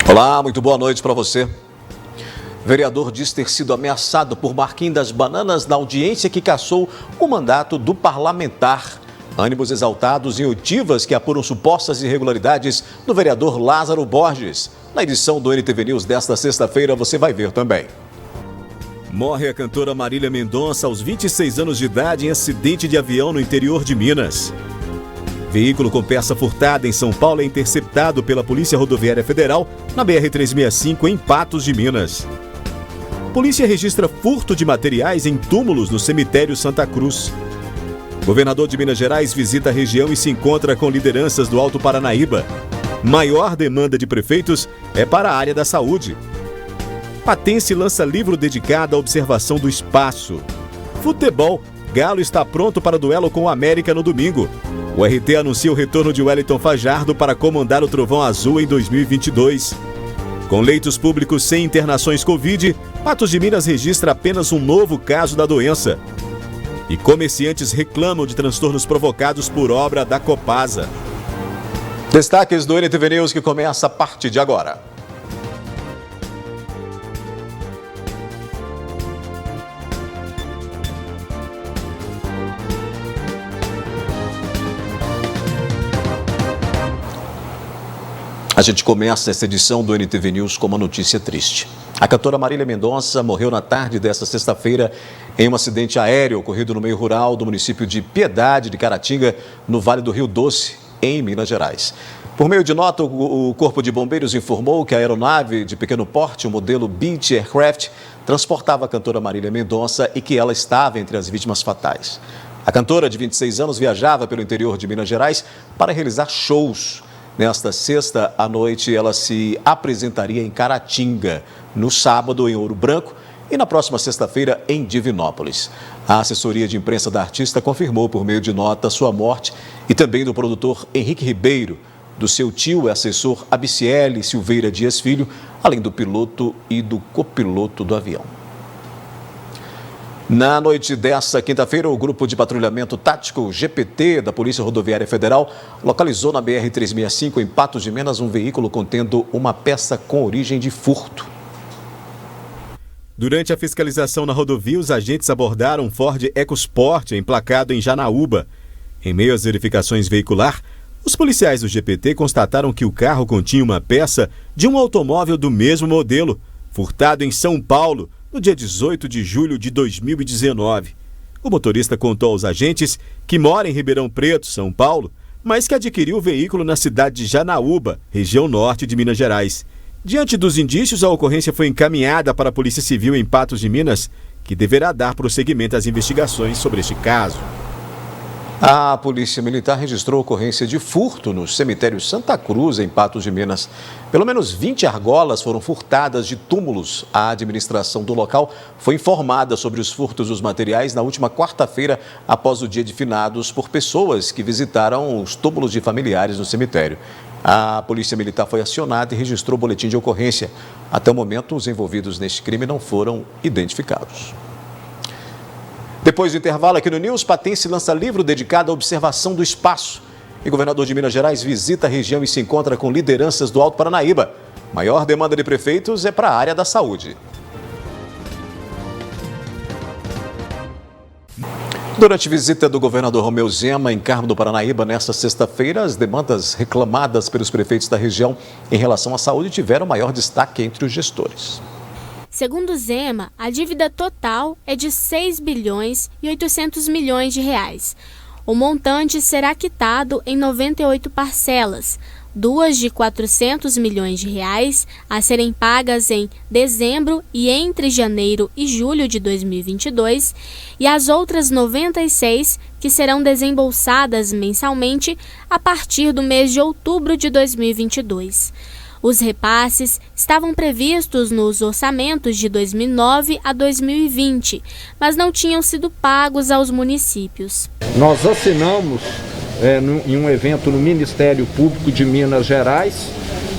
Olá, muito boa noite para você. Vereador diz ter sido ameaçado por Marquinhos das Bananas na audiência que cassou o mandato do parlamentar. Ânimos exaltados em oitivas que apuram supostas irregularidades do vereador Lázaro Borges. Na edição do NTV News desta sexta-feira você vai ver também. Morre a cantora Marília Mendonça aos 26 anos de idade em acidente de avião no interior de Minas. Veículo com peça furtada em São Paulo é interceptado pela Polícia Rodoviária Federal na BR-365 em Patos de Minas. Polícia registra furto de materiais em túmulos no cemitério Santa Cruz. Governador de Minas Gerais visita a região e se encontra com lideranças do Alto Paranaíba. Maior demanda de prefeitos é para a área da saúde. Patense lança livro dedicado à observação do espaço. Futebol, Galo está pronto para duelo com o América no domingo. O RT anuncia o retorno de Wellington Fajardo para comandar o Trovão Azul em 2022. Com leitos públicos sem internações Covid, Patos de Minas registra apenas um novo caso da doença. E comerciantes reclamam de transtornos provocados por obra da Copasa. Destaques do NTV News que começa a partir de agora. A gente começa essa edição do NTV News com uma notícia triste. A cantora Marília Mendonça morreu na tarde desta sexta-feira em um acidente aéreo ocorrido no meio rural do município de Piedade de Caratinga, no Vale do Rio Doce, em Minas Gerais. Por meio de nota, o Corpo de Bombeiros informou que a aeronave de pequeno porte, o modelo Beech Aircraft, transportava a cantora Marília Mendonça e que ela estava entre as vítimas fatais. A cantora, de 26 anos, viajava pelo interior de Minas Gerais para realizar shows. Nesta sexta à noite, ela se apresentaria em Caratinga, no sábado em Ouro Branco e na próxima sexta-feira em Divinópolis. A assessoria de imprensa da artista confirmou por meio de nota sua morte e também do produtor Henrique Ribeiro, do seu tio e assessor Abiciele Silveira Dias Filho, além do piloto e do copiloto do avião. Na noite desta quinta-feira, o Grupo de Patrulhamento Tático GPT da Polícia Rodoviária Federal localizou na BR-365 em Patos de Minas um veículo contendo uma peça com origem de furto. Durante a fiscalização na rodovia, os agentes abordaram um Ford EcoSport emplacado em Janaúba. Em meio às verificações veicular, os policiais do GPT constataram que o carro continha uma peça de um automóvel do mesmo modelo, furtado em São Paulo, no dia 18 de julho de 2019. O motorista contou aos agentes que mora em Ribeirão Preto, São Paulo, mas que adquiriu o veículo na cidade de Janaúba, região norte de Minas Gerais. Diante dos indícios, a ocorrência foi encaminhada para a Polícia Civil em Patos de Minas, que deverá dar prosseguimento às investigações sobre este caso. A Polícia Militar registrou ocorrência de furto no cemitério Santa Cruz, em Patos de Minas. Pelo menos 20 argolas foram furtadas de túmulos. A administração do local foi informada sobre os furtos dos materiais na última quarta-feira, após o dia de finados, por pessoas que visitaram os túmulos de familiares no cemitério. A Polícia Militar foi acionada e registrou o boletim de ocorrência. Até o momento, os envolvidos neste crime não foram identificados. Depois do intervalo aqui no News, Patense lança livro dedicado à observação do espaço. E o governador de Minas Gerais visita a região e se encontra com lideranças do Alto Paranaíba. Maior demanda de prefeitos é para a área da saúde. Durante a visita do governador Romeu Zema em Carmo do Paranaíba nesta sexta-feira, as demandas reclamadas pelos prefeitos da região em relação à saúde tiveram maior destaque entre os gestores. Segundo Zema, a dívida total é de 6 bilhões e 800 milhões de reais. O montante será quitado em 98 parcelas, 2 de 400 milhões de reais a serem pagas em dezembro e entre janeiro e julho de 2022, e as outras 96 que serão desembolsadas mensalmente a partir do mês de outubro de 2022. Os repasses estavam previstos nos orçamentos de 2009 a 2020, mas não tinham sido pagos aos municípios. Nós assinamos, em um evento no Ministério Público de Minas Gerais,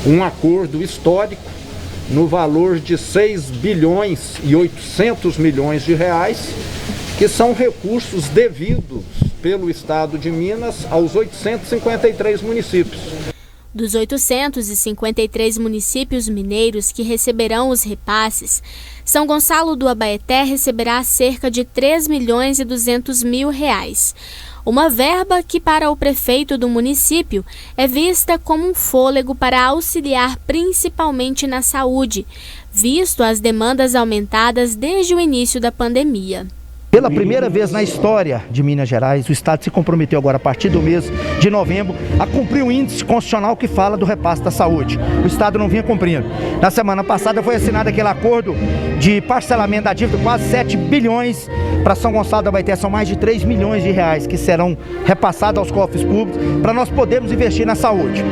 um acordo histórico no valor de 6 bilhões e 800 milhões de reais, que são recursos devidos pelo Estado de Minas aos 853 municípios. Dos 853 municípios mineiros que receberão os repasses, São Gonçalo do Abaeté receberá cerca de R$ 3.200.000. Uma verba que, para o prefeito do município, é vista como um fôlego para auxiliar principalmente na saúde, visto as demandas aumentadas desde o início da pandemia. Pela primeira vez na história de Minas Gerais, o Estado se comprometeu agora, a partir do mês de novembro, a cumprir o índice constitucional que fala do repasse da saúde. O Estado não vinha cumprindo. Na semana passada foi assinado aquele acordo de parcelamento da dívida, quase 7 bilhões para São Gonçalo do Abaeté. São mais de 3 milhões de reais que serão repassados aos cofres públicos para nós podermos investir na saúde.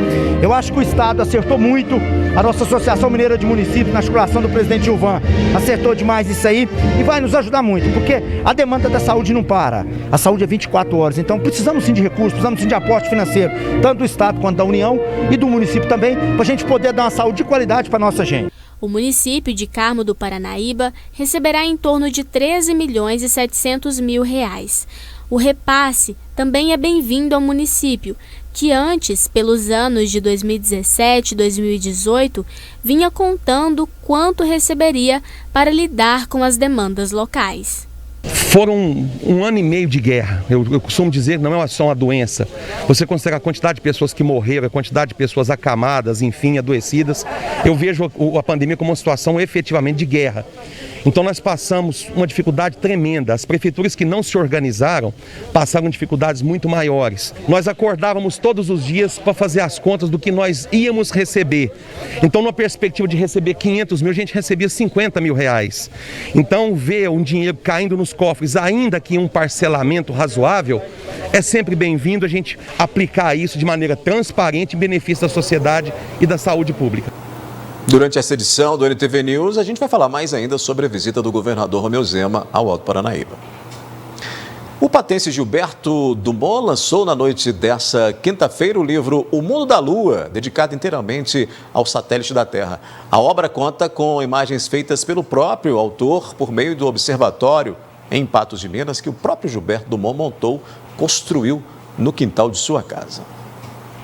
Eu acho que o Estado acertou muito, a nossa Associação Mineira de Municípios, na articulação do presidente Gilvan, acertou demais isso aí e vai nos ajudar muito, porque a demanda da saúde não para. A saúde é 24 horas, então precisamos sim de recursos, precisamos sim de aporte financeiro, tanto do Estado quanto da União e do município também, para a gente poder dar uma saúde de qualidade para a nossa gente. O município de Carmo do Paranaíba receberá em torno de R$ 13.700.000. O repasse também é bem-vindo ao município, que antes, pelos anos de 2017 e 2018, vinha contando quanto receberia para lidar com as demandas locais. Foram um ano e meio de guerra. Eu costumo dizer que não é só uma doença. Você considera a quantidade de pessoas que morreram, a quantidade de pessoas acamadas, enfim, adoecidas. Eu vejo a pandemia como uma situação efetivamente de guerra. Então nós passamos uma dificuldade tremenda. As prefeituras que não se organizaram passaram dificuldades muito maiores. Nós acordávamos todos os dias para fazer as contas do que nós íamos receber. Então, numa perspectiva de receber 500 mil, a gente recebia 50 mil reais. Então, ver um dinheiro caindo nos cofres, ainda que um parcelamento razoável, é sempre bem-vindo a gente aplicar isso de maneira transparente em benefício da sociedade e da saúde pública. Durante essa edição do NTV News, a gente vai falar mais ainda sobre a visita do governador Romeu Zema ao Alto Paranaíba. O patense Gilberto Dumont lançou na noite dessa quinta-feira o livro O Mundo da Lua, dedicado inteiramente ao satélite da Terra. A obra conta com imagens feitas pelo próprio autor por meio do observatório em Patos de Minas, que o próprio Gilberto Dumont construiu no quintal de sua casa.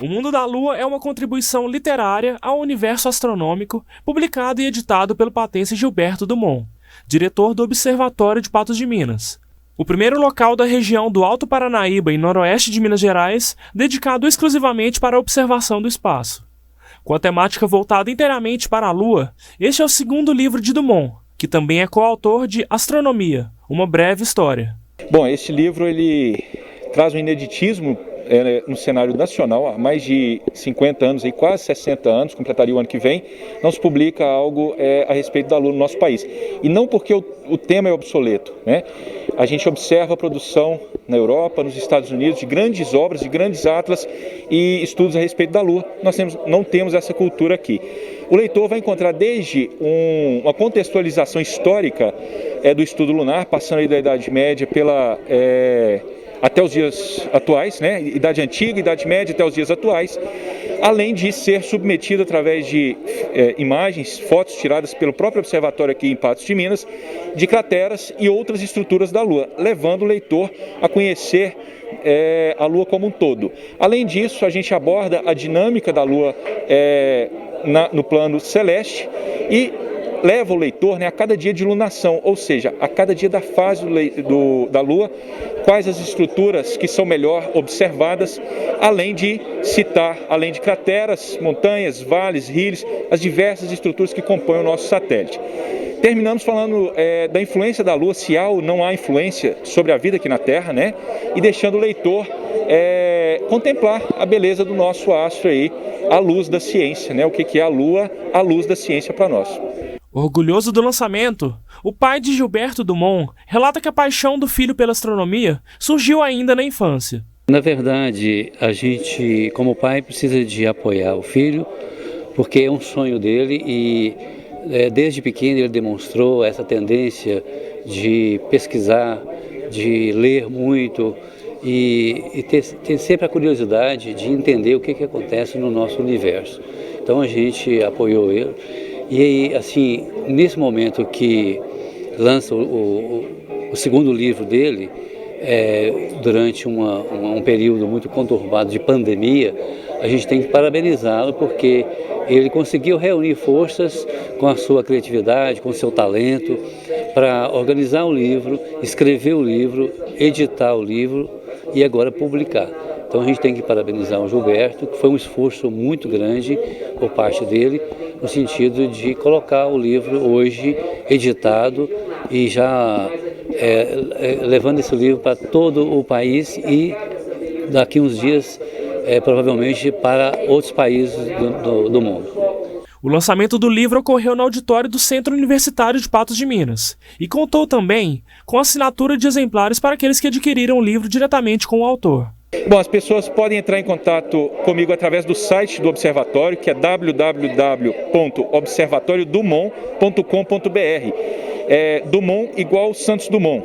O Mundo da Lua é uma contribuição literária ao universo astronômico, publicado e editado pelo patense Gilberto Dumont, diretor do Observatório de Patos de Minas. O primeiro local da região do Alto Paranaíba, em noroeste de Minas Gerais, dedicado exclusivamente para a observação do espaço. Com a temática voltada inteiramente para a Lua, este é o segundo livro de Dumont, que também é coautor de Astronomia, uma breve história. Bom, esse livro ele traz um ineditismo no cenário nacional. Há mais de 50 anos, quase 60 anos, completaria o ano que vem, não se publica algo a respeito da Lua no nosso país. E não porque o tema é obsoleto, né? A gente observa a produção na Europa, nos Estados Unidos, de grandes obras, de grandes atlas e estudos a respeito da Lua. Nós não temos essa cultura aqui. O leitor vai encontrar desde uma contextualização histórica do estudo lunar, passando aí da Idade Média até os dias atuais, né? Idade Antiga, Idade Média até os dias atuais, além de ser submetido através de imagens, fotos tiradas pelo próprio observatório aqui em Patos de Minas, de crateras e outras estruturas da Lua, levando o leitor a conhecer a Lua como um todo. Além disso, a gente aborda a dinâmica da Lua no plano celeste e leva o leitor a cada dia de lunação, ou seja, a cada dia da fase da Lua, quais as estruturas que são melhor observadas, além de citar, além de crateras, montanhas, vales, rios, as diversas estruturas que compõem o nosso satélite. Terminamos falando da influência da Lua, se há ou não há influência sobre a vida aqui na Terra, né? E deixando o leitor contemplar a beleza do nosso astro aí, à luz da ciência, né? O que é a Lua, à luz da ciência para nós. Orgulhoso do lançamento, o pai de Gilberto Dumont relata que a paixão do filho pela astronomia surgiu ainda na infância. Na verdade, a gente, como pai, precisa de apoiar o filho, porque é um sonho dele e desde pequeno ele demonstrou essa tendência de pesquisar, de ler muito e ter sempre a curiosidade de entender o que acontece no nosso universo. Então a gente apoiou ele. E assim, nesse momento que lança o segundo livro dele, durante um período muito conturbado de pandemia, a gente tem que parabenizá-lo porque ele conseguiu reunir forças com a sua criatividade, com o seu talento, para organizar o livro, escrever o livro, editar o livro e agora publicar. Então a gente tem que parabenizar o Gilberto, que foi um esforço muito grande por parte dele, no sentido de colocar o livro hoje editado e já levando esse livro para todo o país e daqui uns dias provavelmente para outros países do mundo. O lançamento do livro ocorreu no auditório do Centro Universitário de Patos de Minas e contou também com a assinatura de exemplares para aqueles que adquiriram o livro diretamente com o autor. Bom, as pessoas podem entrar em contato comigo através do site do Observatório, que é www.observatoriodumont.com.br. Dumont igual Santos Dumont.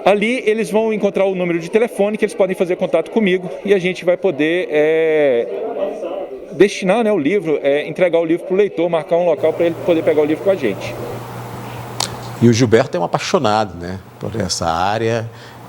Ali eles vão encontrar o número de telefone que eles podem fazer contato comigo e a gente vai poder destinar, né, o livro, entregar o livro para o leitor, marcar um local para ele poder pegar o livro com a gente. E o Gilberto é um apaixonado, né, por essa área.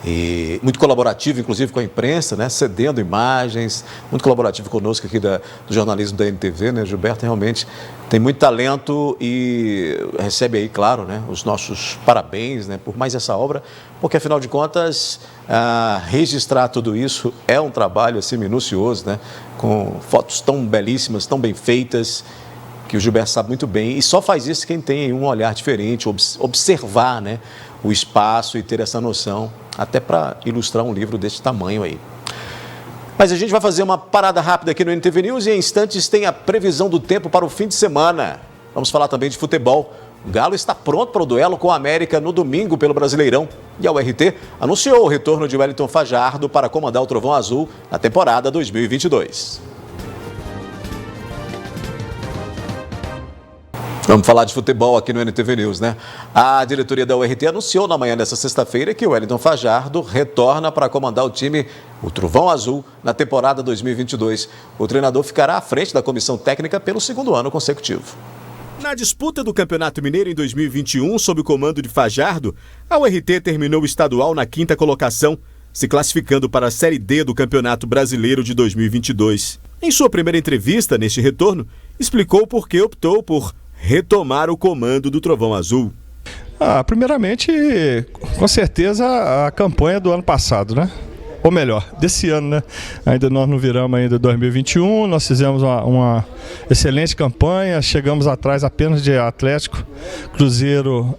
E muito colaborativo, inclusive com a imprensa, né, cedendo imagens, muito colaborativo conosco aqui do jornalismo da NTV, né, Gilberto realmente tem muito talento e recebe aí, claro, né, os nossos parabéns, né, por mais essa obra, porque afinal de contas, registrar tudo isso é um trabalho assim minucioso, né, com fotos tão belíssimas, tão bem feitas, que o Gilberto sabe muito bem, e só faz isso quem tem um olhar diferente, observar, né, o espaço e ter essa noção, até para ilustrar um livro desse tamanho aí. Mas a gente vai fazer uma parada rápida aqui no NTV News e em instantes tem a previsão do tempo para o fim de semana. Vamos falar também de futebol. O Galo está pronto para o duelo com a América no domingo pelo Brasileirão. E a URT anunciou o retorno de Wellington Fajardo para comandar o Trovão Azul na temporada 2022. Vamos falar de futebol aqui no NTV News, né? A diretoria da URT anunciou na manhã desta sexta-feira que o Wellington Fajardo retorna para comandar o time, o Trovão Azul, na temporada 2022. O treinador ficará à frente da comissão técnica pelo segundo ano consecutivo. Na disputa do Campeonato Mineiro em 2021, sob o comando de Fajardo, a URT terminou o estadual na 5ª colocação, se classificando para a Série D do Campeonato Brasileiro de 2022. Em sua primeira entrevista neste retorno, explicou por que optou por retomar o comando do Trovão Azul. Primeiramente, com certeza, a campanha do ano passado, né? Ou melhor, desse ano, né? Ainda nós não viramos ainda 2021, nós fizemos uma excelente campanha, chegamos atrás apenas de Atlético, Cruzeiro,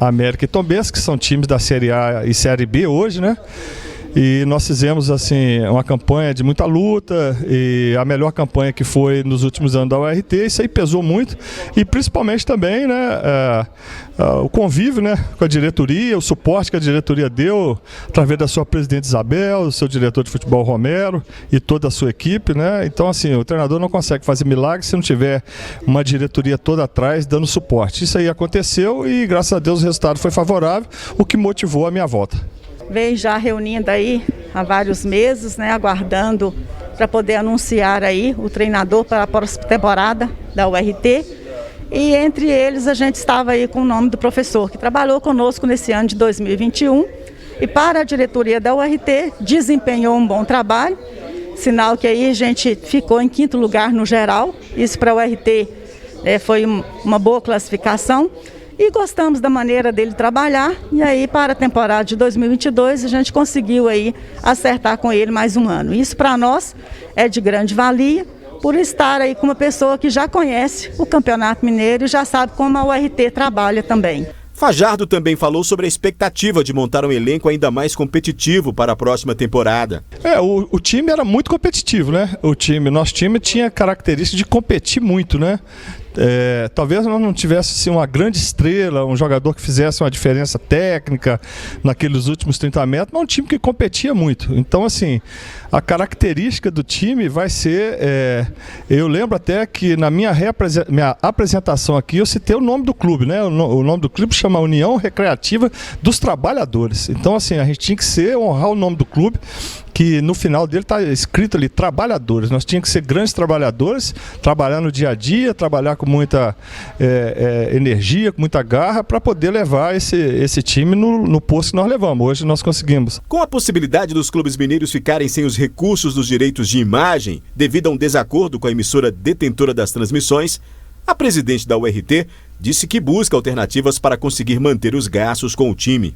América e Tombense, que são times da Série A e Série B hoje, né? E nós fizemos assim uma campanha de muita luta e a melhor campanha que foi nos últimos anos da URT, isso aí pesou muito e principalmente também, né, o convívio, né, com a diretoria, o suporte que a diretoria deu através da sua presidente Isabel, do seu diretor de futebol Romero e toda a sua equipe, né? Então assim, o treinador não consegue fazer milagre se não tiver uma diretoria toda atrás dando suporte. Isso aí aconteceu e graças a Deus o resultado foi favorável, o que motivou a minha volta. Vem já reunindo aí há vários meses, né, aguardando para poder anunciar aí o treinador para a próxima temporada da URT. E entre eles a gente estava aí com o nome do professor que trabalhou conosco nesse ano de 2021 e para a diretoria da URT desempenhou um bom trabalho, sinal que aí a gente ficou em 5º lugar no geral, isso para a URT foi uma boa classificação. E gostamos da maneira dele trabalhar e aí para a temporada de 2022 a gente conseguiu aí acertar com ele mais um ano. Isso para nós é de grande valia por estar aí com uma pessoa que já conhece o Campeonato Mineiro e já sabe como a URT trabalha também. Fajardo também falou sobre a expectativa de montar um elenco ainda mais competitivo para a próxima temporada. O time era muito competitivo, né? Nosso time tinha característica de competir muito, né? Talvez nós não tivesse assim, uma grande estrela, um jogador que fizesse uma diferença técnica naqueles últimos 30 metros, mas um time que competia muito. Então, assim, a característica do time vai ser... eu lembro até que na minha apresentação aqui eu citei o nome do clube, né? O nome do clube chama União Recreativa dos Trabalhadores. Então, assim, a gente tinha que honrar o nome do clube, que no final dele está escrito ali, trabalhadores. Nós tínhamos que ser grandes trabalhadores, trabalhar no dia a dia, trabalhar com muita energia, com muita garra, para poder levar esse time no posto que nós levamos. Hoje nós conseguimos. Com a possibilidade dos clubes mineiros ficarem sem os recursos dos direitos de imagem, devido a um desacordo com a emissora detentora das transmissões, a presidente da URT disse que busca alternativas para conseguir manter os gastos com o time.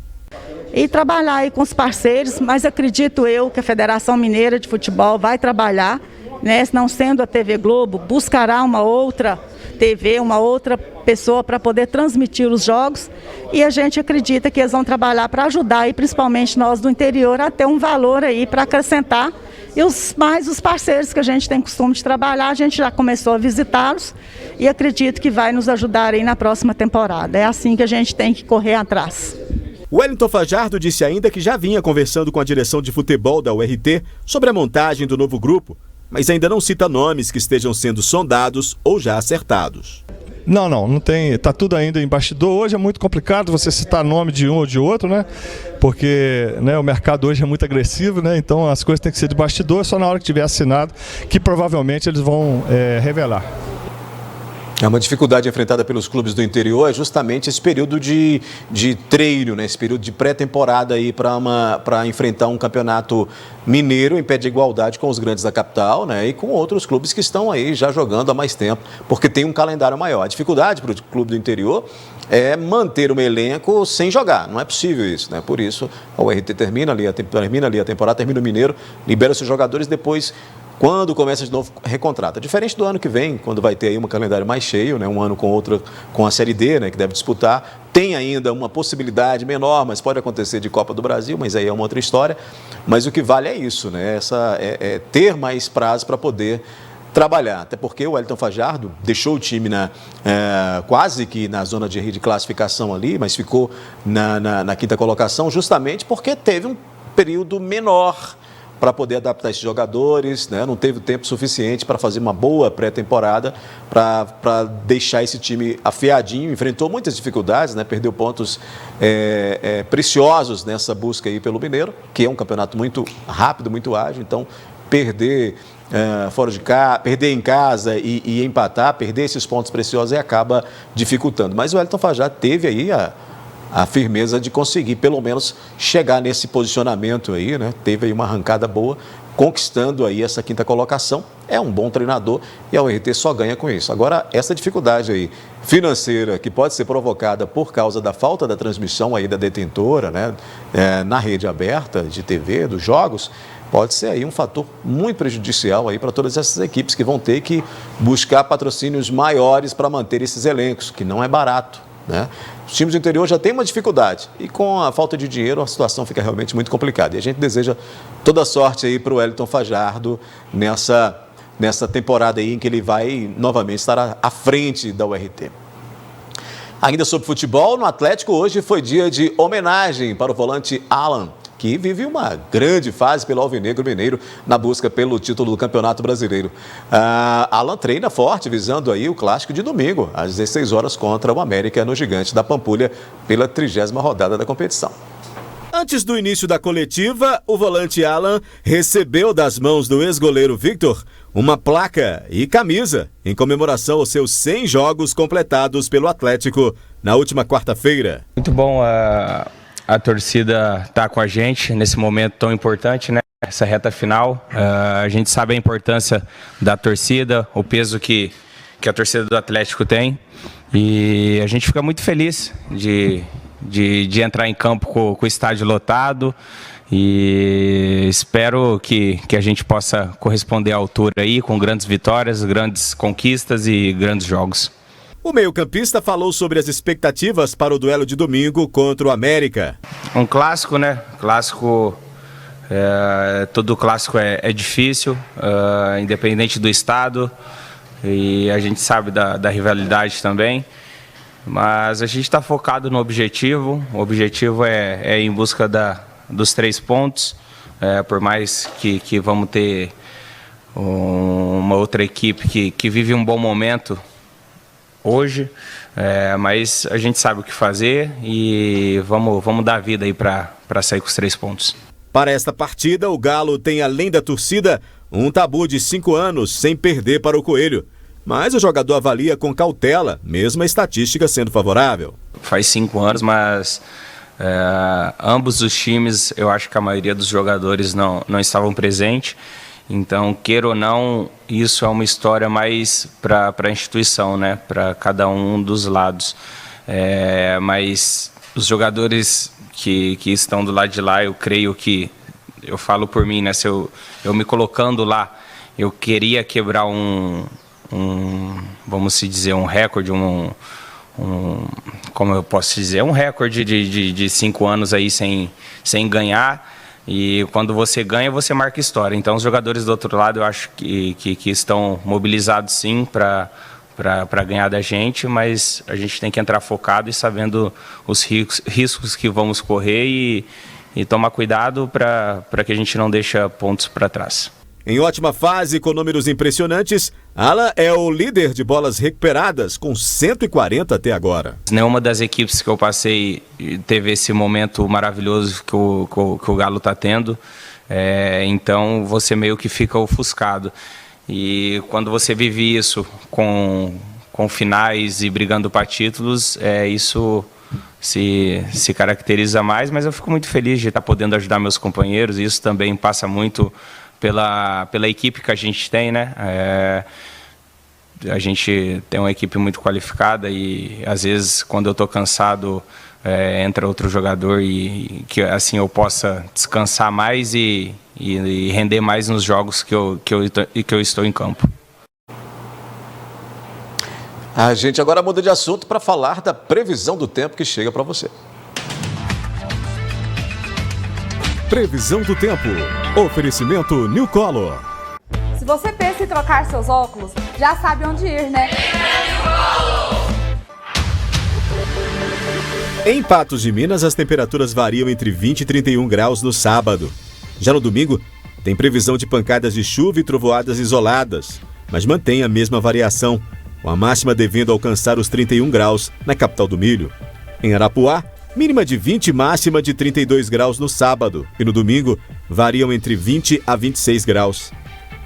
E trabalhar aí com os parceiros, mas acredito eu que a Federação Mineira de Futebol vai trabalhar, né? Não sendo a TV Globo, buscará uma outra TV, uma outra pessoa para poder transmitir os jogos, e a gente acredita que eles vão trabalhar para ajudar, e principalmente nós do interior, a ter um valor aí para acrescentar, e os parceiros que a gente tem costume de trabalhar, a gente já começou a visitá-los, e acredito que vai nos ajudar aí na próxima temporada. É assim que a gente tem que correr atrás. Wellington Fajardo disse ainda que já vinha conversando com a direção de futebol da URT sobre a montagem do novo grupo, mas ainda não cita nomes que estejam sendo sondados ou já acertados. Não tem, tá tudo ainda em bastidor. Hoje é muito complicado você citar nome de um ou de outro, né? Porque, né, o mercado hoje é muito agressivo, né? Então as coisas têm que ser de bastidor, só na hora que tiver assinado, que provavelmente eles vão revelar. Uma dificuldade enfrentada pelos clubes do interior é justamente esse período de treino, né? Esse período de pré-temporada aí para enfrentar um campeonato mineiro em pé de igualdade com os grandes da capital, né? E com outros clubes que estão aí já jogando há mais tempo, porque tem um calendário maior. A dificuldade para o clube do interior é manter um elenco sem jogar. Não é possível isso, né? Por isso, a URT termina ali a temporada, termina o Mineiro, libera seus jogadores, depois, quando começa de novo, recontrata. Diferente do ano que vem, quando vai ter aí um calendário mais cheio, né? Um ano com a Série D, né? Que deve disputar. Tem ainda uma possibilidade menor, mas pode acontecer de Copa do Brasil, mas aí é uma outra história. Mas o que vale é isso, né? Ter mais prazo para poder trabalhar. Até porque o Wellington Fajardo deixou o time quase que na zona de classificação ali, mas ficou na quinta colocação, justamente porque teve um período menor para poder adaptar esses jogadores, né? Não teve tempo suficiente para fazer uma boa pré-temporada, para deixar esse time afiadinho, enfrentou muitas dificuldades, né? Perdeu pontos preciosos nessa busca aí pelo Mineiro, que é um campeonato muito rápido, muito ágil, então perder fora de casa, perder em casa e empatar, perder esses pontos preciosos acaba dificultando. Mas o Wellington Fajardo teve aí a firmeza de conseguir pelo menos chegar nesse posicionamento aí, né? Teve aí uma arrancada boa, conquistando aí essa quinta colocação. É um bom treinador e a URT só ganha com isso. Agora, essa dificuldade aí financeira que pode ser provocada por causa da falta da transmissão aí da detentora, né? Na rede aberta de TV, dos jogos, pode ser aí um fator muito prejudicial aí para todas essas equipes que vão ter que buscar patrocínios maiores para manter esses elencos, que não é barato, né? Os times do interior já têm uma dificuldade e com a falta de dinheiro a situação fica realmente muito complicada. E a gente deseja toda sorte aí para o Wellington Fajardo nessa temporada aí em que ele vai novamente estar à frente da URT. Ainda sobre futebol, no Atlético hoje foi dia de homenagem para o volante Alan, que vive uma grande fase pelo Alvinegro Mineiro na busca pelo título do Campeonato Brasileiro. Alan treina forte, visando aí o clássico de domingo, às 16 horas, contra o América no Gigante da Pampulha, pela 30ª rodada da competição. Antes do início da coletiva, o volante Alan recebeu das mãos do ex-goleiro Victor uma placa e camisa em comemoração aos seus 100 jogos completados pelo Atlético na última quarta-feira. Muito bom a torcida tá com a gente nesse momento tão importante, né? Essa reta final. A gente sabe a importância da torcida, o peso que a torcida do Atlético tem. E a gente fica muito feliz de entrar em campo com o estádio lotado. E espero que a gente possa corresponder à altura aí, com grandes vitórias, grandes conquistas e grandes jogos. O meio-campista falou sobre as expectativas para o duelo de domingo contra o América. Um clássico, né? Clássico, todo clássico é difícil, independente do estado, e a gente sabe da rivalidade também. Mas a gente está focado no objetivo. O objetivo é ir em busca dos 3 pontos, por mais que vamos ter uma outra equipe que vive um bom momento hoje, mas a gente sabe o que fazer e vamos dar vida aí para sair com os 3 pontos. Para esta partida, o Galo tem, além da torcida, um tabu de 5 anos sem perder para o Coelho. Mas o jogador avalia com cautela, mesmo a estatística sendo favorável. Faz 5 anos, mas ambos os times, eu acho que a maioria dos jogadores não estavam presentes. Então, queira ou não, isso é uma história mais para a instituição, né? Para cada um dos lados. Mas os jogadores que estão do lado de lá, eu creio que, eu falo por mim, né? Se eu me colocando lá, eu queria quebrar vamos se dizer, um recorde, como eu posso dizer, um recorde de 5 anos aí sem ganhar. E quando você ganha, você marca história. Então, os jogadores do outro lado, eu acho que estão mobilizados sim para ganhar da gente, mas a gente tem que entrar focado e sabendo os riscos que vamos correr e tomar cuidado para que a gente não deixe pontos para trás. Em ótima fase, com números impressionantes, Alan é o líder de bolas recuperadas, com 140 até agora. Nenhuma das equipes que eu passei teve esse momento maravilhoso que o Galo está tendo, então você meio que fica ofuscado. E quando você vive isso com finais e brigando para títulos, isso se caracteriza mais, mas eu fico muito feliz de estar podendo ajudar meus companheiros, e isso também passa muito pela equipe que a gente tem, né? A gente tem uma equipe muito qualificada e, às vezes, quando eu estou cansado, entra outro jogador e que assim eu possa descansar mais e render mais nos jogos que eu estou em campo. A gente agora muda de assunto para falar da previsão do tempo que chega para você. Previsão do tempo. Oferecimento New Color. Se você pensa em trocar seus óculos, já sabe onde ir, né? Em Patos de Minas, as temperaturas variam entre 20 e 31 graus no sábado. Já no domingo, tem previsão de pancadas de chuva e trovoadas isoladas, mas mantém a mesma variação, com a máxima devendo alcançar os 31 graus na capital do milho. Em Arapuá, mínima de 20 e máxima de 32 graus no sábado, e no domingo variam entre 20 a 26 graus.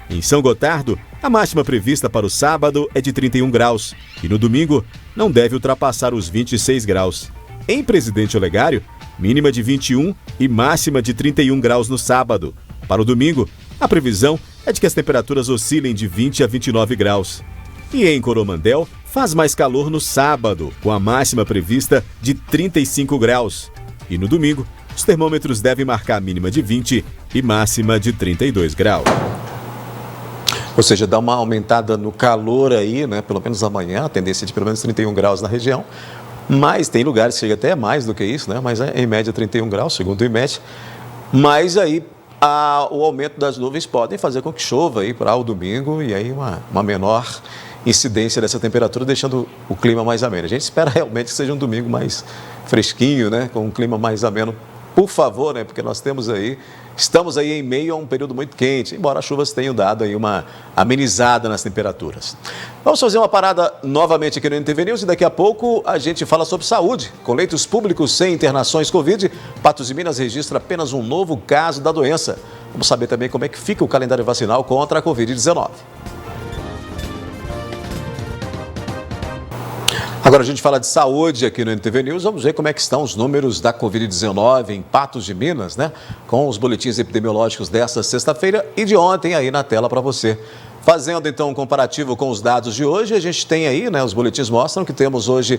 Em São Gotardo, a máxima prevista para o sábado é de 31 graus, e no domingo não deve ultrapassar os 26 graus. Em Presidente Olegário, mínima de 21 e máxima de 31 graus no sábado. Para o domingo, a previsão é de que as temperaturas oscilem de 20 a 29 graus. E em Coromandel, faz mais calor no sábado, com a máxima prevista de 35 graus. E no domingo, os termômetros devem marcar mínima de 20 e máxima de 32 graus. Ou seja, dá uma aumentada no calor aí, né? Pelo menos amanhã, a tendência de pelo menos 31 graus na região. Mas tem lugares que chega até mais do que isso, né? Mas em média 31 graus, segundo o IMET. Mas aí o aumento das nuvens podem fazer com que chova aí para o domingo e aí uma menor incidência dessa temperatura, deixando o clima mais ameno. A gente espera realmente que seja um domingo mais fresquinho, né? Com um clima mais ameno, por favor, né? Porque nós estamos aí em meio a um período muito quente, embora as chuvas tenham dado aí uma amenizada nas temperaturas. Vamos fazer uma parada novamente aqui no NTV News e daqui a pouco a gente fala sobre saúde. Com leitos públicos sem internações Covid, Patos de Minas registra apenas um novo caso da doença. Vamos saber também como é que fica o calendário vacinal contra a Covid-19. Agora a gente fala de saúde aqui no NTV News, vamos ver como é que estão os números da Covid-19 em Patos de Minas, né? Com os boletins epidemiológicos desta sexta-feira e de ontem aí na tela para você. Fazendo então um comparativo com os dados de hoje, a gente tem aí, né? Os boletins mostram que temos hoje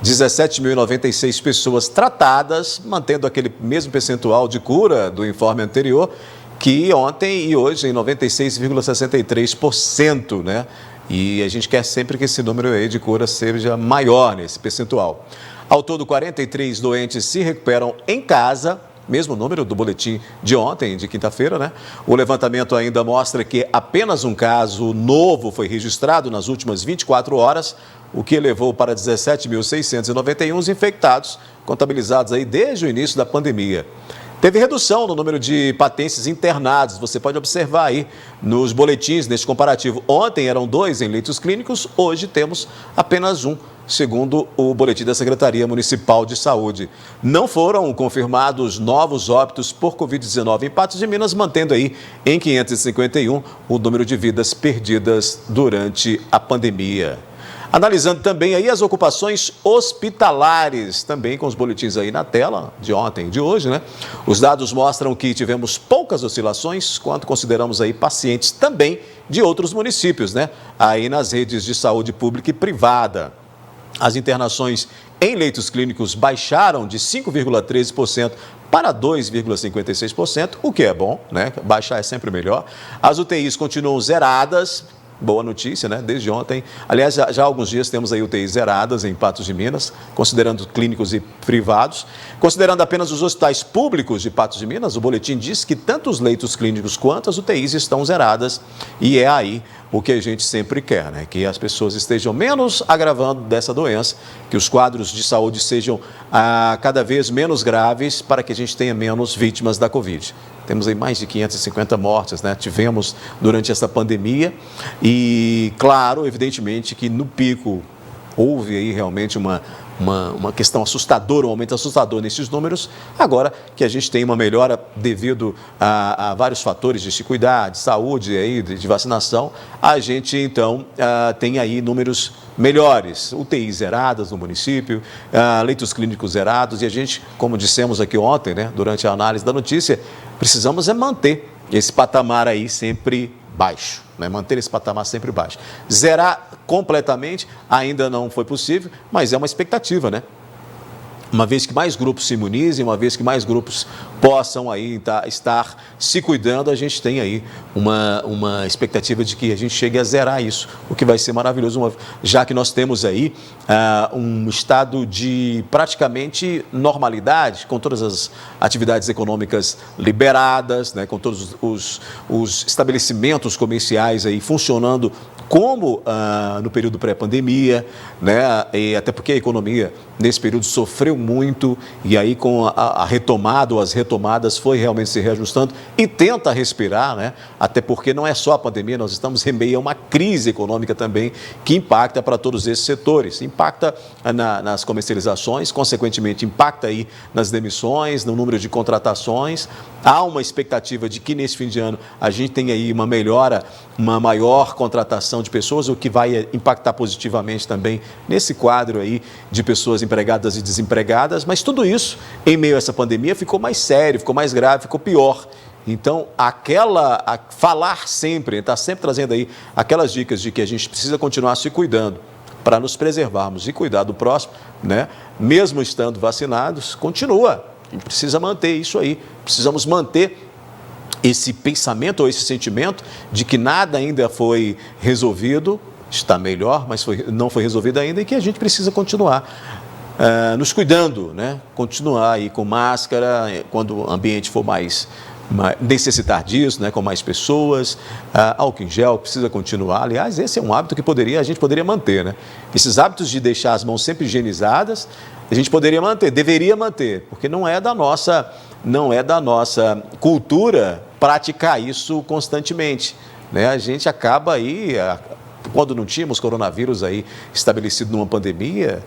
17.096 pessoas tratadas, mantendo aquele mesmo percentual de cura do informe anterior, que ontem e hoje em 96,63%, né? E a gente quer sempre que esse número aí de cura seja maior nesse percentual. Ao todo, 43 doentes se recuperam em casa, mesmo número do boletim de ontem, de quinta-feira, né? O levantamento ainda mostra que apenas um caso novo foi registrado nas últimas 24 horas, o que elevou para 17.691 os infectados, contabilizados aí desde o início da pandemia. Teve redução no número de patenses internados. Você pode observar aí nos boletins, neste comparativo. Ontem eram 2 em leitos clínicos, hoje temos apenas 1, segundo o boletim da Secretaria Municipal de Saúde. Não foram confirmados novos óbitos por Covid-19 em Patos de Minas, mantendo aí em 551 o número de vidas perdidas durante a pandemia. Analisando também aí as ocupações hospitalares, também com os boletins aí na tela de ontem e de hoje, né? Os dados mostram que tivemos poucas oscilações quando consideramos aí pacientes também de outros municípios, né? Aí nas redes de saúde pública e privada. As internações em leitos clínicos baixaram de 5,13% para 2,56%, o que é bom, né? Baixar é sempre melhor. As UTIs continuam zeradas. Boa notícia, né? Desde ontem. Aliás, já há alguns dias temos aí UTIs zeradas em Patos de Minas, considerando clínicos e privados. Considerando apenas os hospitais públicos de Patos de Minas, o boletim diz que tanto os leitos clínicos quanto as UTIs estão zeradas. E é aí o que a gente sempre quer, né? Que as pessoas estejam menos agravando dessa doença, que os quadros de saúde sejam cada vez menos graves para que a gente tenha menos vítimas da Covid. Temos aí mais de 550 mortes, né? Tivemos durante essa pandemia e, claro, evidentemente que no pico houve aí realmente uma questão assustadora, um aumento assustador nesses números. Agora que a gente tem uma melhora devido a vários fatores de se cuidar, de saúde, aí, de vacinação, a gente então tem aí números melhores, UTIs zeradas no município, leitos clínicos zerados e a gente, como dissemos aqui ontem, né, durante a análise da notícia, precisamos manter esse patamar aí sempre baixo, né? Manter esse patamar sempre baixo. Zerar completamente ainda não foi possível, mas é uma expectativa, né? Uma vez que mais grupos se imunizem, uma vez que mais grupos possam aí estar se cuidando, a gente tem aí uma expectativa de que a gente chegue a zerar isso, o que vai ser maravilhoso, já que nós temos aí um estado de praticamente normalidade, com todas as atividades econômicas liberadas, né, com todos os estabelecimentos comerciais aí funcionando como no período pré-pandemia, né, e até porque a economia nesse período sofreu muito e aí com a retomada ou as retomadas foi realmente se reajustando e tenta respirar, né, até porque não é só a pandemia, nós estamos em meio a uma crise econômica também que impacta para todos esses setores, impacta nas comercializações, consequentemente impacta aí nas demissões, no número de contratações. Há uma expectativa de que nesse fim de ano a gente tenha aí uma melhora, uma maior contratação de pessoas, o que vai impactar positivamente também nesse quadro aí de pessoas empregadas e desempregadas, mas tudo isso, em meio a essa pandemia, ficou mais sério, ficou mais grave, ficou pior. Então, falar sempre, estar sempre trazendo aí aquelas dicas de que a gente precisa continuar se cuidando para nos preservarmos e cuidar do próximo, né? Mesmo estando vacinados, continua. A gente precisa manter isso aí, precisamos manter esse pensamento ou esse sentimento de que nada ainda foi resolvido, está melhor, mas não foi resolvido ainda e que a gente precisa continuar nos cuidando, né? Continuar aí com máscara, quando o ambiente for mais necessitar disso, né? Com mais pessoas, álcool em gel, precisa continuar. Aliás, esse é um hábito que a gente poderia manter, né? Esses hábitos de deixar as mãos sempre higienizadas, a gente poderia manter, deveria manter, porque não é da nossa cultura praticar isso constantemente, né? A gente acaba aí, quando não tínhamos coronavírus aí estabelecido numa pandemia,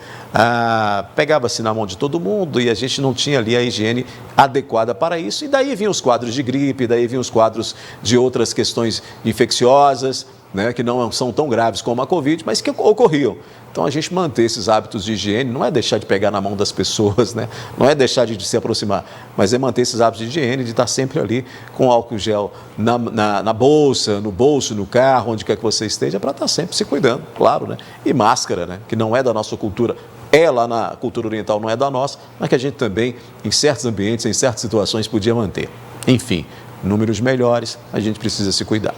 pegava-se na mão de todo mundo e a gente não tinha ali a higiene adequada para isso. E daí vinham os quadros de gripe, daí vinham os quadros de outras questões infecciosas, né, que não são tão graves como a Covid, mas que ocorriam. Então, a gente manter esses hábitos de higiene não é deixar de pegar na mão das pessoas, né? Não é deixar de se aproximar, mas é manter esses hábitos de higiene, de estar sempre ali com álcool gel na bolsa, no bolso, no carro, onde quer que você esteja, para estar sempre se cuidando, claro, né? E máscara, né? Que não é da nossa cultura, lá na cultura oriental não é da nossa, mas que a gente também, em certos ambientes, em certas situações, podia manter. Enfim, números melhores, a gente precisa se cuidar.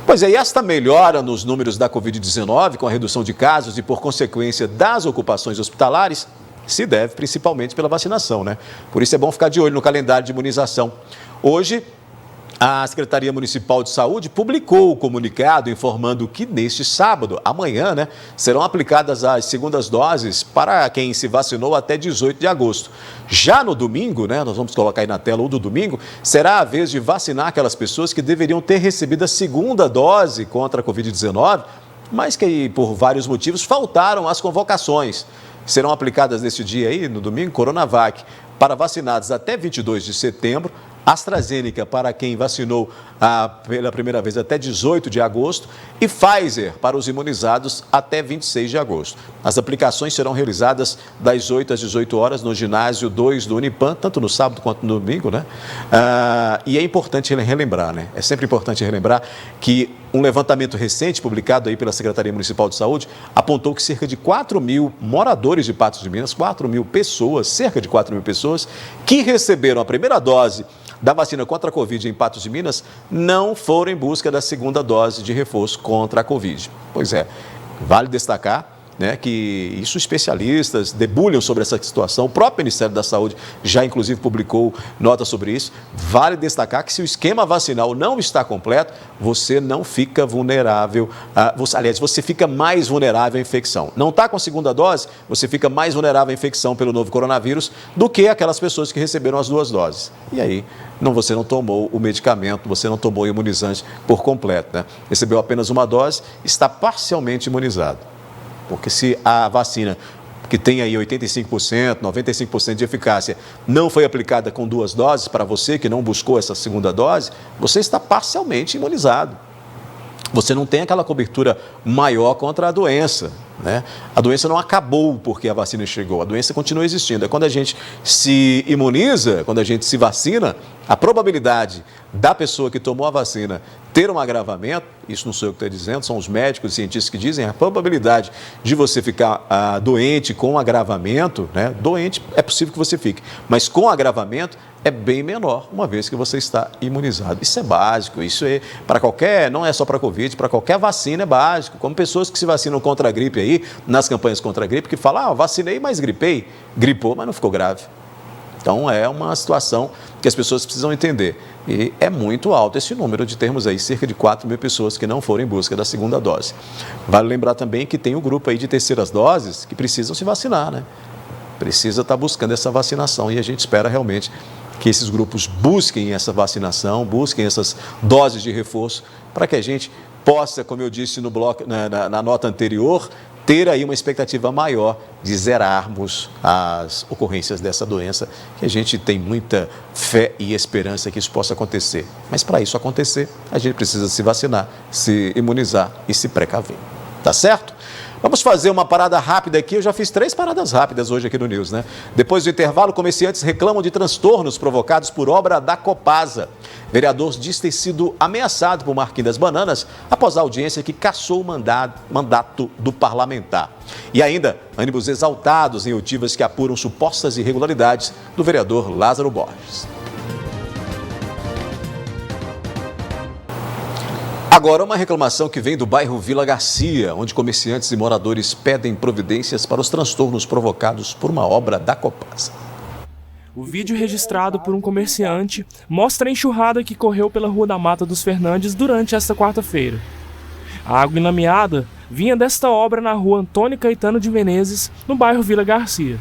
Pois é, e esta melhora nos números da Covid-19, com a redução de casos e, por consequência, das ocupações hospitalares, se deve principalmente pela vacinação, né? Por isso é bom ficar de olho no calendário de imunização. Hoje, A Secretaria Municipal de Saúde publicou o comunicado informando que neste sábado, amanhã, serão aplicadas as segundas doses para quem se vacinou até 18 de agosto. Já no domingo, nós vamos colocar aí na tela o do domingo, será a vez de vacinar aquelas pessoas que deveriam ter recebido a segunda dose contra a Covid-19, mas que por vários motivos faltaram as convocações. Serão aplicadas neste dia aí, no domingo, Coronavac, para vacinados até 22 de setembro, AstraZeneca para quem vacinou pela primeira vez até 18 de agosto e Pfizer para os imunizados até 26 de agosto. As aplicações serão realizadas das 8 às 18 horas no ginásio 2 do Unipam, tanto no sábado quanto no domingo, e é importante relembrar, é sempre importante relembrar que um levantamento recente publicado aí pela Secretaria Municipal de Saúde apontou que cerca de 4 mil moradores de Patos de Minas, 4 mil pessoas, cerca de 4 mil pessoas, que receberam a primeira dose da vacina contra a Covid em Patos de Minas, não foram em busca da segunda dose de reforço contra a Covid. Pois é, vale destacar que isso especialistas debulham sobre essa situação. O próprio Ministério da Saúde já, inclusive, publicou nota sobre isso. Vale destacar que se o esquema vacinal não está completo, você não fica vulnerável, você fica mais vulnerável à infecção. Não está com a segunda dose, você fica mais vulnerável à infecção pelo novo coronavírus do que aquelas pessoas que receberam as 2 doses. E aí, você não tomou o medicamento, você não tomou o imunizante por completo. Recebeu apenas uma dose, está parcialmente imunizado. Porque se a vacina, que tem aí 85%, 95% de eficácia, não foi aplicada com 2 doses para você que não buscou essa segunda dose, você está parcialmente imunizado. Você não tem aquela cobertura maior contra a doença. A doença não acabou porque a vacina chegou, a doença continua existindo. É quando a gente se imuniza, quando a gente se vacina, a probabilidade da pessoa que tomou a vacina ter um agravamento, isso não sou eu que estou dizendo, são os médicos e cientistas que dizem, a probabilidade de você ficar doente com agravamento, doente é possível que você fique, mas com agravamento é bem menor, uma vez que você está imunizado. Isso é básico, isso é para qualquer, não é só para a Covid, para qualquer vacina é básico, como pessoas que se vacinam contra a gripe aí, nas campanhas contra a gripe, que falam, vacinei, mas gripei, gripou, mas não ficou grave. Então, é uma situação que as pessoas precisam entender. E é muito alto esse número de termos aí, cerca de 4 mil pessoas que não foram em busca da segunda dose. Vale lembrar também que tem um grupo aí de terceiras doses que precisam se vacinar, Precisa estar buscando essa vacinação e a gente espera realmente que esses grupos busquem essa vacinação, busquem essas doses de reforço, para que a gente possa, como eu disse no bloco, na nota anterior, ter aí uma expectativa maior de zerarmos as ocorrências dessa doença, que a gente tem muita fé e esperança que isso possa acontecer. Mas para isso acontecer, a gente precisa se vacinar, se imunizar e se precaver. Tá certo? Vamos fazer uma parada rápida aqui. Eu já fiz 3 paradas rápidas hoje aqui no News, Depois do intervalo, comerciantes reclamam de transtornos provocados por obra da Copasa. Vereador diz ter sido ameaçado por Marquinhos das Bananas após a audiência que cassou o mandato do parlamentar. E ainda, ânimos exaltados em oitivas que apuram supostas irregularidades do vereador Lázaro Borges. Agora, uma reclamação que vem do bairro Vila Garcia, onde comerciantes e moradores pedem providências para os transtornos provocados por uma obra da Copasa. O vídeo registrado por um comerciante mostra a enxurrada que correu pela Rua da Mata dos Fernandes durante esta quarta-feira. A água enlameada vinha desta obra na Rua Antônio Caetano de Menezes, no bairro Vila Garcia.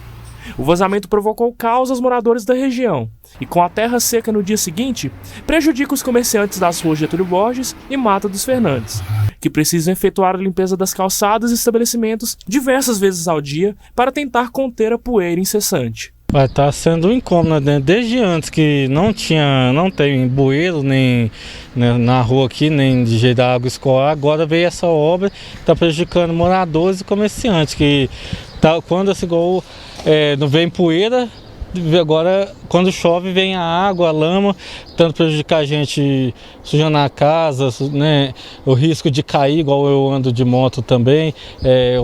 O vazamento provocou caos aos moradores da região e, com a terra seca no dia seguinte, prejudica os comerciantes das ruas Getúlio Borges e Mata dos Fernandes, que precisam efetuar a limpeza das calçadas e estabelecimentos diversas vezes ao dia para tentar conter a poeira incessante. Vai estar sendo um incômodo, desde antes que não tem bueiro nem na rua aqui, nem de jeito da água escoar, agora veio essa obra que está prejudicando moradores e comerciantes, que quando assim, não vem poeira, agora quando chove vem a água, a lama, tanto prejudicar a gente sujando a casa, o risco de cair, igual eu ando de moto também.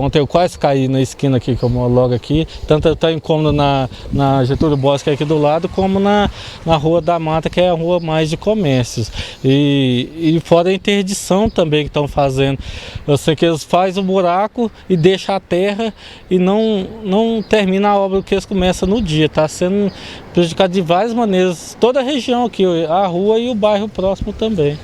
Ontem eu quase caí na esquina aqui, que eu moro logo aqui, tanto está incômodo na Getúlio Borges, que é aqui do lado, como na Rua da Mata, que é a rua mais de comércios. E fora a interdição também que estão fazendo. Eu sei que eles fazem o buraco e deixam a terra e não termina a obra que eles começam no dia, tá sendo prejudicado de várias maneiras, toda a região aqui, a rua e o bairro próximo também.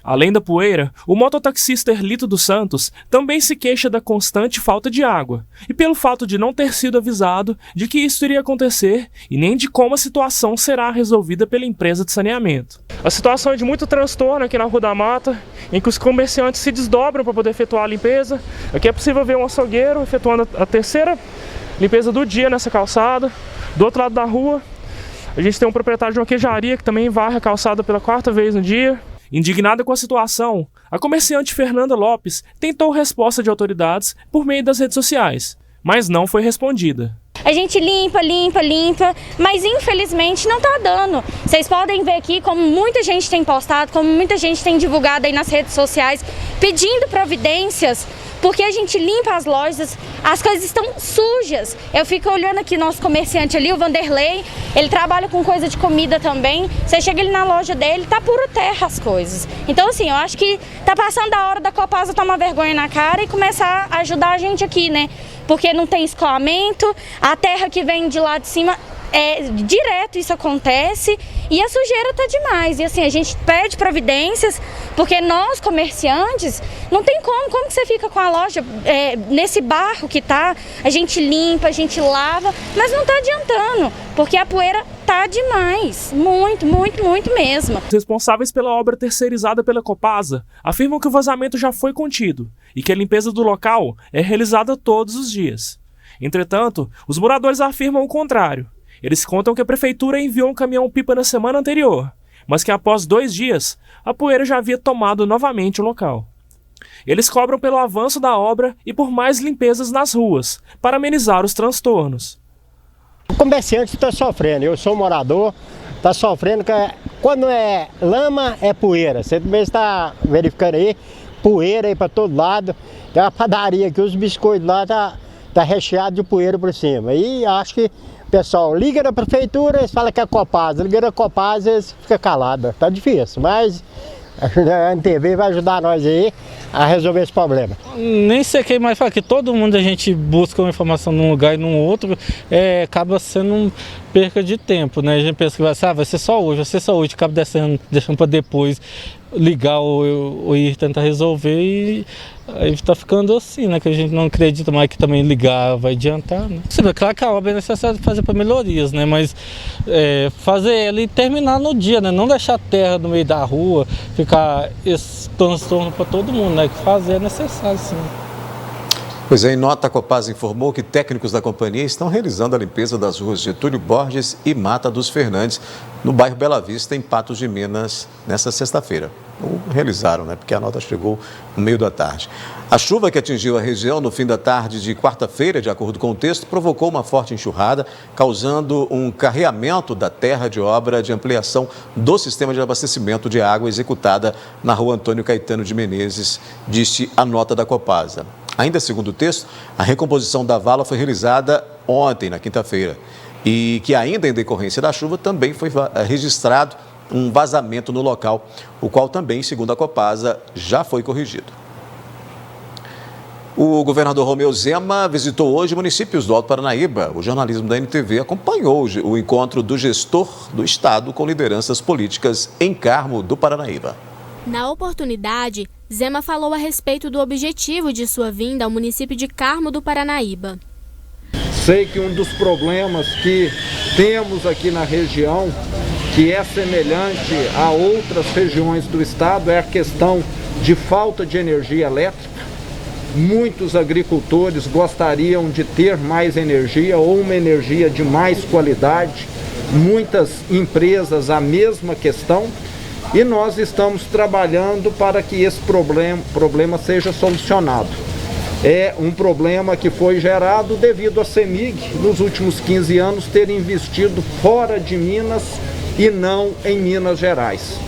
Além da poeira, o mototaxista Erlito dos Santos também se queixa da constante falta de água e pelo fato de não ter sido avisado de que isso iria acontecer e nem de como a situação será resolvida pela empresa de saneamento. A situação é de muito transtorno aqui na Rua da Mata, em que os comerciantes se desdobram para poder efetuar a limpeza. Aqui é possível ver um açougueiro efetuando a terceira limpeza do dia nessa calçada. Do outro lado da rua, a gente tem um proprietário de uma queijaria que também varre a calçada pela 4ª vez no dia. Indignada com a situação, a comerciante Fernanda Lopes tentou resposta de autoridades por meio das redes sociais, mas não foi respondida. A gente limpa, mas infelizmente não tá dando. Vocês podem ver aqui como muita gente tem postado, como muita gente tem divulgado aí nas redes sociais, pedindo providências, porque a gente limpa as lojas, as coisas estão sujas. Eu fico olhando aqui nosso comerciante ali, o Vanderlei, ele trabalha com coisa de comida também. Você chega ali na loja dele, tá puro terra as coisas. Então assim, eu acho que tá passando a hora da Copasa tomar vergonha na cara e começar a ajudar a gente aqui, né? Porque não tem escoamento, a terra que vem de lá de cima, direto isso acontece e a sujeira tá demais. E assim, a gente pede providências, porque nós comerciantes, não tem como que você fica com a loja nesse barro que tá, a gente limpa, a gente lava, mas não tá adiantando, porque a poeira tá demais, muito mesmo. Os responsáveis pela obra terceirizada pela Copasa afirmam que o vazamento já foi contido e que a limpeza do local é realizada todos os dias. Entretanto, os moradores afirmam o contrário. Eles contam que a prefeitura enviou um caminhão-pipa na semana anterior, mas que após 2 dias, a poeira já havia tomado novamente o local. Eles cobram pelo avanço da obra e por mais limpezas nas ruas, para amenizar os transtornos. O comerciante está sofrendo, eu sou morador, está sofrendo, quando é lama é poeira. Você também está verificando aí, poeira aí para todo lado. Tem uma padaria aqui, os biscoitos lá tá recheado de poeira por cima. E acho que o pessoal liga na prefeitura, eles falam que é Copasa, liga na Copasa, eles ficam calados. Tá difícil, mas a NTV vai ajudar nós aí a resolver esse problema. Nem sei quem mais fala, que todo mundo a gente busca uma informação num lugar e num outro, acaba sendo um perca de tempo, né? A gente pensa que vai ser só hoje, acaba deixando para depois ligar ou ir tentar resolver e aí está ficando assim, né? Que a gente não acredita mais que também ligar vai adiantar, né? É claro que a obra é necessária fazer para melhorias, né? Mas fazer ela e terminar no dia, né? Não deixar a terra no meio da rua, ficar esse transtorno para todo mundo, né? Que fazer é necessário, sim. Pois é, em nota, a Copasa informou que técnicos da companhia estão realizando a limpeza das ruas Getúlio Borges e Mata dos Fernandes, no bairro Bela Vista, em Patos de Minas, nesta sexta-feira. Ou realizaram, né? Porque a nota chegou no meio da tarde. A chuva que atingiu a região no fim da tarde de quarta-feira, de acordo com o texto, provocou uma forte enxurrada, causando um carreamento da terra de obra de ampliação do sistema de abastecimento de água executada na rua Antônio Caetano de Menezes, disse a nota da Copasa. Ainda segundo o texto, a recomposição da vala foi realizada ontem, na quinta-feira, e que ainda em decorrência da chuva também foi registrado um vazamento no local, o qual também, segundo a Copasa, já foi corrigido. O governador Romeu Zema visitou hoje municípios do Alto Paranaíba. O jornalismo da NTV acompanhou o encontro do gestor do estado com lideranças políticas em Carmo do Paranaíba. Na oportunidade, Zema falou a respeito do objetivo de sua vinda ao município de Carmo do Paranaíba. Sei que um dos problemas que temos aqui na região, que é semelhante a outras regiões do estado, é a questão de falta de energia elétrica. Muitos agricultores gostariam de ter mais energia ou uma energia de mais qualidade. Muitas empresas a mesma questão. E nós estamos trabalhando para que esse problema seja solucionado. É um problema que foi gerado devido a CEMIG, nos últimos 15 anos, ter investido fora de Minas e não em Minas Gerais.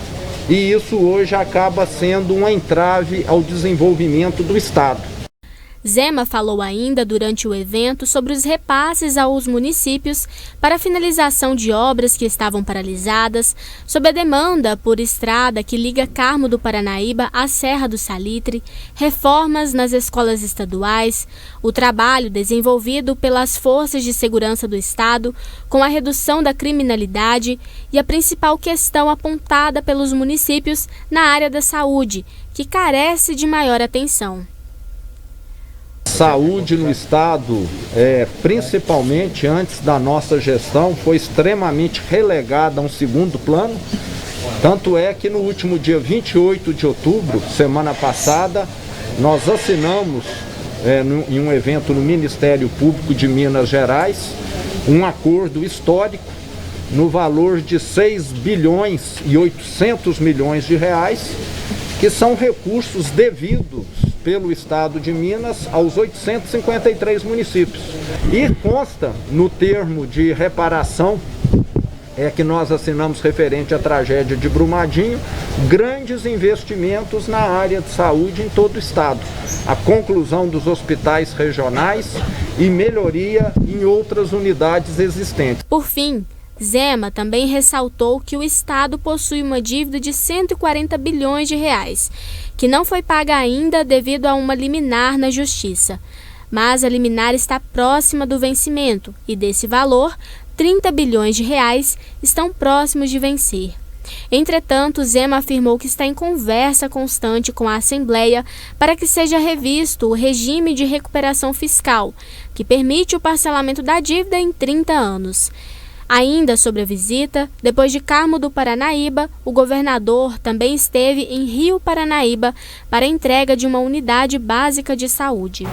E isso hoje acaba sendo um entrave ao desenvolvimento do estado. Zema falou ainda durante o evento sobre os repasses aos municípios para a finalização de obras que estavam paralisadas, sobre a demanda por estrada que liga Carmo do Paranaíba à Serra do Salitre, reformas nas escolas estaduais, o trabalho desenvolvido pelas forças de segurança do Estado com a redução da criminalidade e a principal questão apontada pelos municípios na área da saúde, que carece de maior atenção. Saúde no estado, principalmente antes da nossa gestão, foi extremamente relegada a um segundo plano. Tanto é que no último dia 28 de outubro, semana passada, nós assinamos, em um evento no Ministério Público de Minas Gerais, um acordo histórico no valor de 6 bilhões e 800 milhões de reais, que são recursos devidos pelo Estado de Minas aos 853 municípios. E consta no termo de reparação que nós assinamos referente à tragédia de Brumadinho, grandes investimentos na área de saúde em todo o Estado. A conclusão dos hospitais regionais e melhoria em outras unidades existentes. Por fim, Zema também ressaltou que o Estado possui uma dívida de 140 bilhões de reais, que não foi paga ainda devido a uma liminar na Justiça. Mas a liminar está próxima do vencimento e, desse valor, 30 bilhões de reais estão próximos de vencer. Entretanto, Zema afirmou que está em conversa constante com a Assembleia para que seja revisto o regime de recuperação fiscal, que permite o parcelamento da dívida em 30 anos. Ainda sobre a visita, depois de Carmo do Paranaíba, o governador também esteve em Rio Paranaíba para a entrega de uma unidade básica de saúde.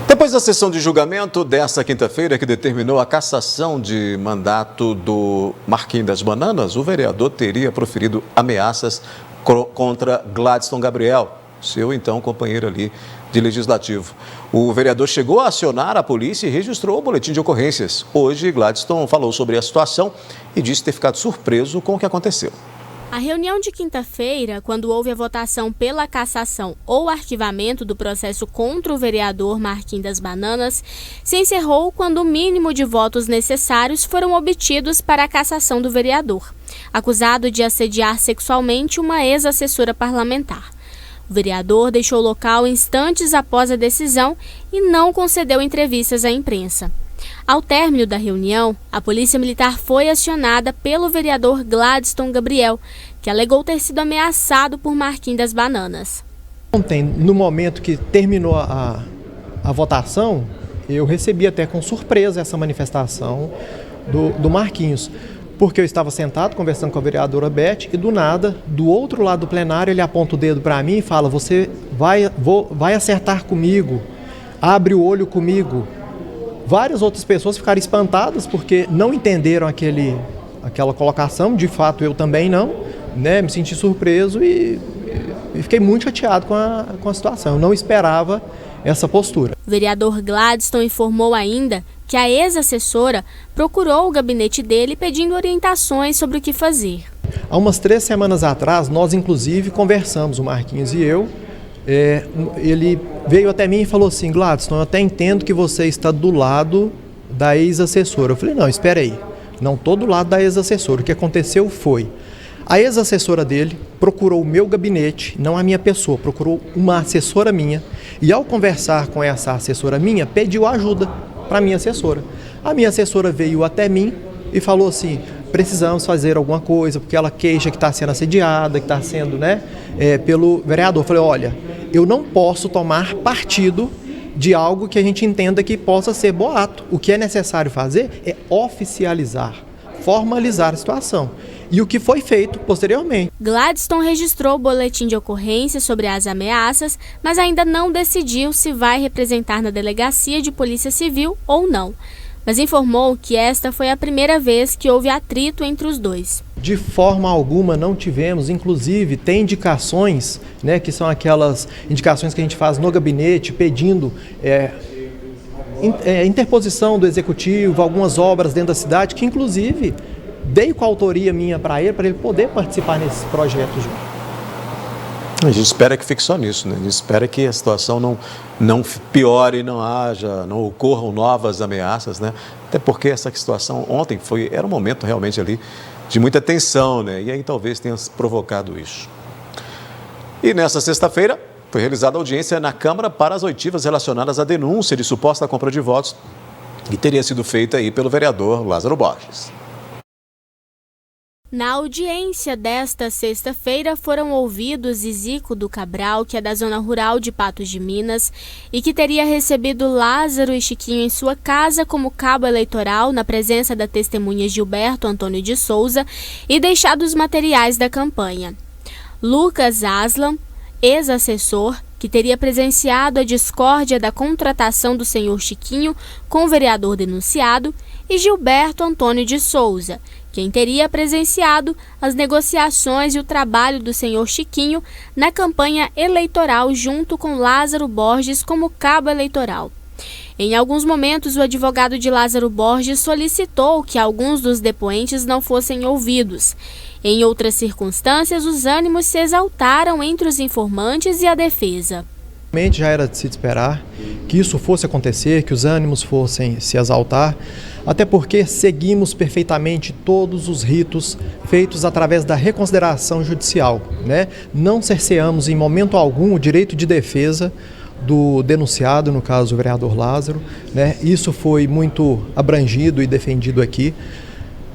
Depois da sessão de julgamento desta quinta-feira, que determinou a cassação de mandato do Marquinhos das Bananas, o vereador teria proferido ameaças contra Gladstone Gabriel, seu então companheiro ali de legislativo. O vereador chegou a acionar a polícia e registrou o boletim de ocorrências. Hoje, Gladstone falou sobre a situação e disse ter ficado surpreso com o que aconteceu. A reunião de quinta-feira, quando houve a votação pela cassação ou arquivamento do processo contra o vereador Marquinhos das Bananas, se encerrou quando o mínimo de votos necessários foram obtidos para a cassação do vereador, acusado de assediar sexualmente uma ex-assessora parlamentar. O vereador deixou o local instantes após a decisão e não concedeu entrevistas à imprensa. Ao término da reunião, a Polícia Militar foi acionada pelo vereador Gladstone Gabriel, que alegou ter sido ameaçado por Marquinhos das Bananas. Ontem, no momento que terminou a votação, eu recebi até com surpresa essa manifestação do Marquinhos, porque eu estava sentado conversando com a vereadora Beth e do nada, do outro lado do plenário, ele aponta o dedo para mim e fala: você vai acertar comigo, abre o olho comigo. Várias outras pessoas ficaram espantadas porque não entenderam aquela colocação, de fato eu também não, né? Me senti surpreso e fiquei muito chateado com a situação, eu não esperava essa postura. O vereador Gladstone informou ainda que a ex-assessora procurou o gabinete dele pedindo orientações sobre o que fazer. Há umas 3 semanas atrás, nós inclusive conversamos, o Marquinhos e eu, ele veio até mim e falou assim: Gladstone, eu até entendo que você está do lado da ex-assessora. Eu falei: não, espera aí, não estou do lado da ex-assessora. O que aconteceu foi, a ex-assessora dele procurou o meu gabinete, não a minha pessoa, procurou uma assessora minha, e ao conversar com essa assessora minha, pediu ajuda para a minha assessora. A minha assessora veio até mim e falou assim: precisamos fazer alguma coisa, porque ela queixa que está sendo assediada, que está sendo, pelo vereador. Eu falei: olha, eu não posso tomar partido de algo que a gente entenda que possa ser boato. O que é necessário fazer é oficializar, formalizar a situação. E o que foi feito posteriormente. Gladstone registrou o boletim de ocorrência sobre as ameaças, mas ainda não decidiu se vai representar na delegacia de polícia civil ou não. Mas informou que esta foi a primeira vez que houve atrito entre os dois. De forma alguma não tivemos, inclusive tem indicações, que são aquelas indicações que a gente faz no gabinete pedindo interposição do executivo, algumas obras dentro da cidade, que inclusive dei com a autoria minha para ele poder participar nesses projetos. A gente espera que fique só nisso, né? A gente espera que a situação não piore, não ocorram novas ameaças, né? Até porque essa situação ontem era um momento realmente ali de muita tensão, né? E aí talvez tenha provocado isso. E nessa sexta-feira foi realizada audiência na Câmara para as oitivas relacionadas à denúncia de suposta compra de votos que teria sido feita aí pelo vereador Lázaro Borges. Na audiência desta sexta-feira foram ouvidos Zizico do Cabral, que é da zona rural de Patos de Minas, e que teria recebido Lázaro e Chiquinho em sua casa como cabo eleitoral na presença da testemunha Gilberto Antônio de Souza e deixado os materiais da campanha. Lucas Aslan, ex-assessor, que teria presenciado a discórdia da contratação do senhor Chiquinho com o vereador denunciado, e Gilberto Antônio de Souza, quem teria presenciado as negociações e o trabalho do senhor Chiquinho na campanha eleitoral junto com Lázaro Borges como cabo eleitoral. Em alguns momentos, o advogado de Lázaro Borges solicitou que alguns dos depoentes não fossem ouvidos. Em outras circunstâncias, os ânimos se exaltaram entre os informantes e a defesa. Já era de se esperar que isso fosse acontecer, que os ânimos fossem se exaltar, até porque seguimos perfeitamente todos os ritos feitos através da reconsideração judicial, né? Não cerceamos em momento algum o direito de defesa do denunciado, no caso o vereador Lázaro, né? Isso foi muito abrangido e defendido aqui.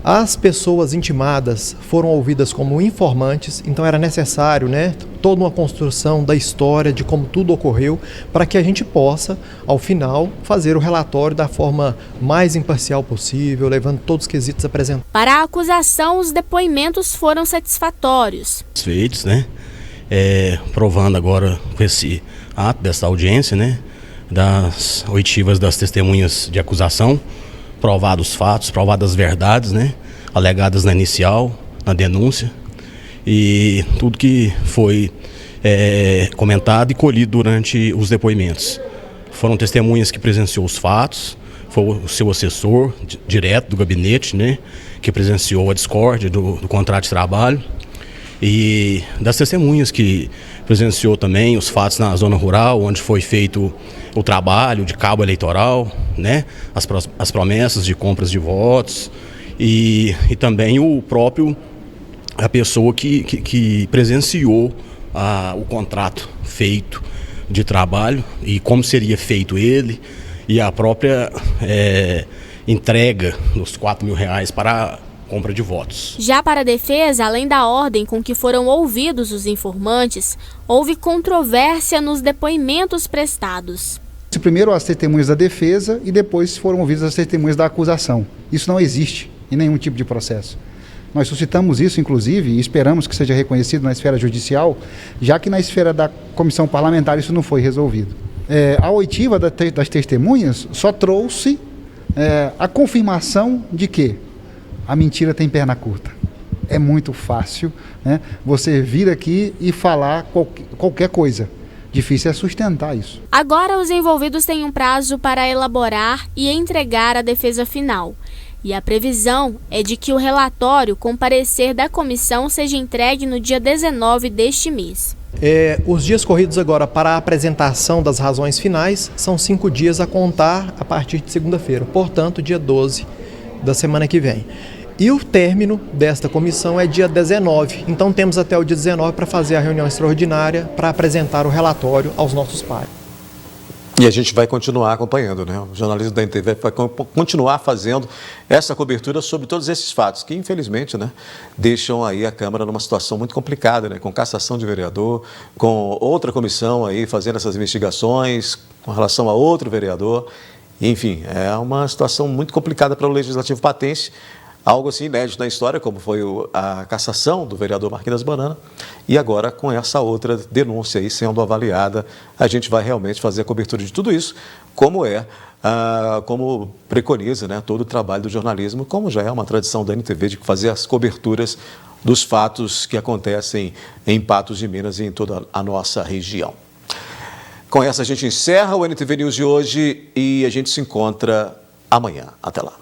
As pessoas intimadas foram ouvidas como informantes, então era necessário, né, toda uma construção da história de como tudo ocorreu para que a gente possa, ao final, fazer o relatório da forma mais imparcial possível, levando todos os quesitos apresentados. Para a acusação, os depoimentos foram satisfatórios. Feitos, né, provando agora com esse ato dessa audiência, né, das oitivas das testemunhas de acusação, provados os fatos, provadas as verdades, né, alegadas na inicial, na denúncia, e tudo que foi comentado e colhido durante os depoimentos. Foram testemunhas que presenciou os fatos, foi o seu assessor direto do gabinete, né, que presenciou a discórdia do contrato de trabalho, e das testemunhas que presenciou também os fatos na zona rural, onde foi feito o trabalho de cabo eleitoral, né, as promessas de compras de votos e também a pessoa que presenciou o contrato feito de trabalho e como seria feito ele e a própria entrega dos R$4.000 para compra de votos. Já para a defesa, além da ordem com que foram ouvidos os informantes, houve controvérsia nos depoimentos prestados. Primeiro as testemunhas da defesa e depois foram ouvidas as testemunhas da acusação. Isso não existe em nenhum tipo de processo. Nós suscitamos isso, inclusive, e esperamos que seja reconhecido na esfera judicial, já que na esfera da comissão parlamentar isso não foi resolvido. A oitiva das testemunhas só trouxe a confirmação de que a mentira tem perna curta. É muito fácil, né, você vir aqui e falar qualquer coisa. Difícil é sustentar isso. Agora os envolvidos têm um prazo para elaborar e entregar a defesa final. E a previsão é de que o relatório com parecer da comissão seja entregue no dia 19 deste mês. Os dias corridos agora para a apresentação das razões finais são 5 dias a contar a partir de segunda-feira, portanto, dia 12 da semana que vem. E o término desta comissão é dia 19, então temos até o dia 19 para fazer a reunião extraordinária para apresentar o relatório aos nossos pares. E a gente vai continuar acompanhando, né? O jornalismo da NTV vai continuar fazendo essa cobertura sobre todos esses fatos que, infelizmente, né, deixam aí a Câmara numa situação muito complicada, né? Com cassação de vereador, com outra comissão aí fazendo essas investigações com relação a outro vereador. Enfim, é uma situação muito complicada para o Legislativo patense. Algo assim inédito na história, como foi a cassação do vereador Marquinhos das Bananas, e agora com essa outra denúncia aí sendo avaliada, a gente vai realmente fazer a cobertura de tudo isso, como preconiza, né, todo o trabalho do jornalismo, como já é uma tradição da NTV de fazer as coberturas dos fatos que acontecem em Patos de Minas e em toda a nossa região. Com essa a gente encerra o NTV News de hoje e a gente se encontra amanhã. Até lá.